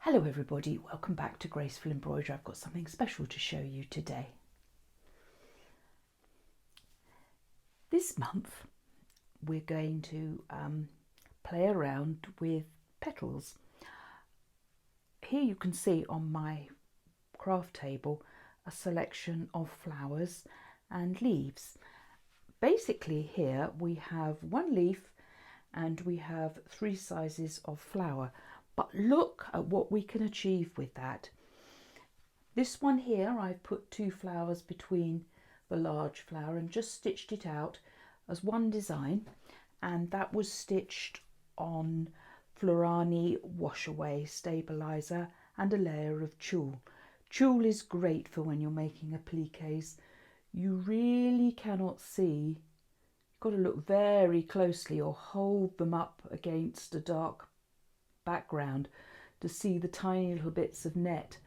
Hello everybody, welcome back to Graceful Embroidery. I've got something special to show you today. This month we're going to play around with petals. Here you can see on my craft table a selection of flowers and leaves. Basically here we have one leaf and we have three sizes of flower. But look at what we can achieve with that. This one here, I've put two flowers between the large flower and just stitched it out as one design, and that was stitched on Florani wash away stabilizer and a layer of tulle. Tulle is great for when you're making appliques. You really cannot see. You've got to look very closely or hold them up against a dark background to see the tiny little bits of net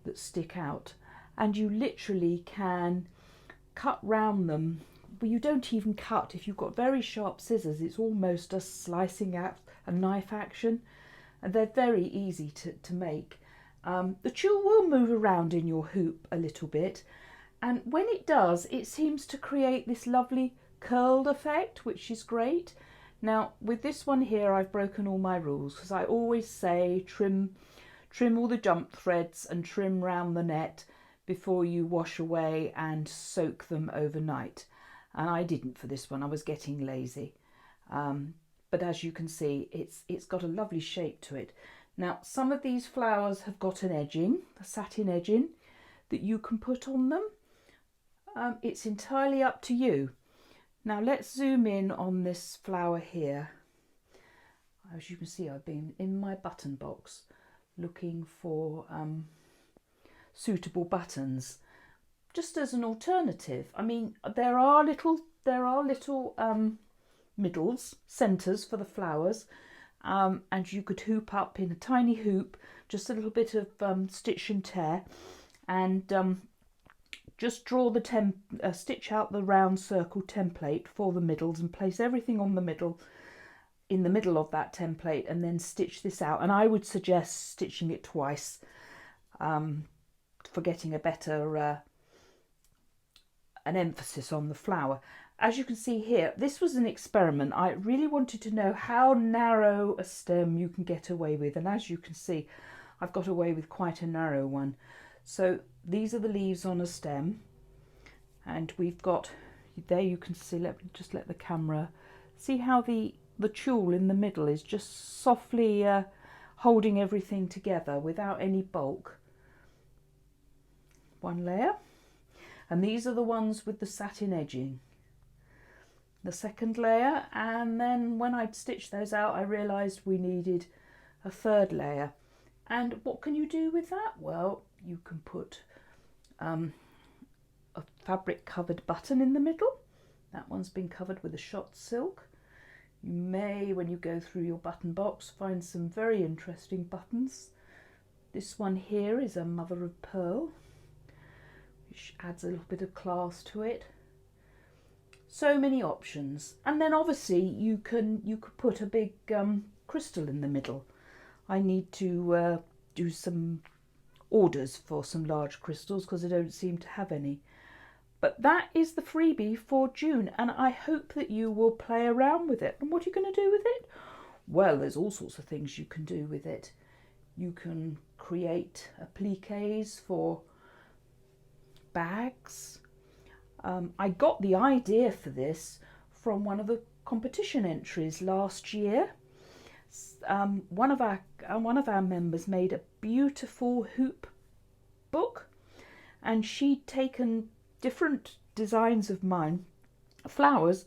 that stick out, and you literally can cut round them. But you don't even cut. If you've got very sharp scissors, it's almost a slicing out a knife action, and they're very easy to make. The tulle will move around in your hoop a little bit, and when it does, it seems to create this lovely curled effect, which is great. Now with this one here, I've broken all my rules because I always say trim all the jump threads and trim round the net before you wash away and soak them overnight. And I didn't for this one, I was getting lazy. But as you can see, it's got a lovely shape to it. Now some of these flowers have got an edging, a satin edging that you can put on them. It's entirely up to you. Now let's zoom in on this flower here. As you can see, I've been in my button box looking for suitable buttons, just as an alternative. I mean, there are little middles, centres for the flowers, and you could hoop up in a tiny hoop, just a little bit of stitch and tear, and just draw the stitch out the round circle template for the middles and place everything on the middle, in the middle of that template, and then stitch this out. And I would suggest stitching it twice for getting a better an emphasis on the flower. As you can see here, this was an experiment. I really wanted to know how narrow a stem you can get away with, and as you can see, I've got away with quite a narrow one. So these are the leaves on a stem, and we've got, there you can see, let the camera see how the tulle in the middle is just softly holding everything together without any bulk. One layer, and these are the ones with the satin edging. The second layer, and then when I'd stitched those out, I realised we needed a third layer. And what can you do with that? Well, you can put a fabric covered button in the middle. That one's been covered with a shot silk. You may, when you go through your button box, find some very interesting buttons. This one here is a mother of pearl, which adds a little bit of class to it. So many options. And then obviously you could put a big crystal in the middle. I need to do some orders for some large crystals because I don't seem to have any. But that is the freebie for June, and I hope that you will play around with it. And what are you going to do with it? Well, there's all sorts of things you can do with it. You can create appliques for bags. I got the idea for this from one of the competition entries last year. One of our members made a beautiful hoop book, and she'd taken different designs of mine, flowers,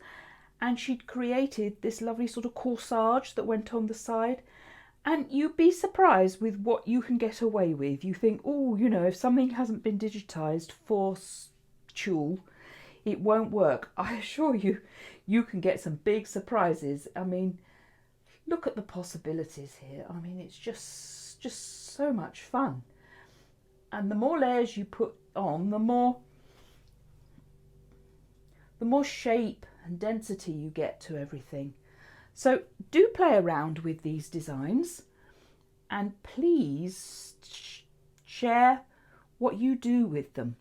and she'd created this lovely sort of corsage that went on the side. And you'd be surprised with what you can get away with. You think, oh, you know, if something hasn't been digitized for tulle, it won't work. I assure you, you can get some big surprises. I mean, look at the possibilities here. I mean, it's just so much fun. And the more layers you put on, the more shape and density you get to everything. So do play around with these designs, and please share what you do with them.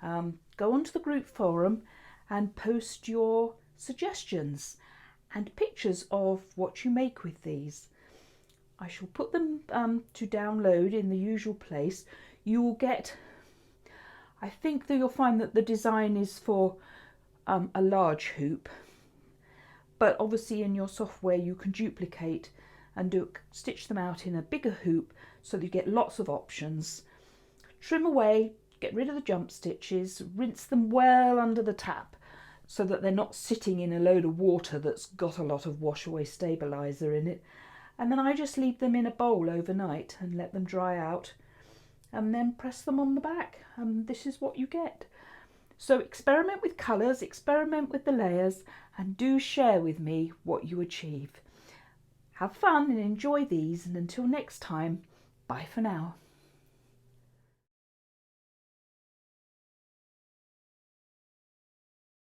Go onto the group forum and post your suggestions and pictures of what you make with these. I shall put them to download in the usual place. You will get, I think that you'll find that the design is for a large hoop, but obviously in your software you can duplicate and stitch them out in a bigger hoop so that you get lots of options. Trim away, get rid of the jump stitches, rinse them well under the tap so that they're not sitting in a load of water that's got a lot of wash away stabilizer in it. And then I just leave them in a bowl overnight and let them dry out, and then press them on the back, and this is what you get. So experiment with colours, experiment with the layers, and do share with me what you achieve. Have fun and enjoy these, and until next time, bye for now.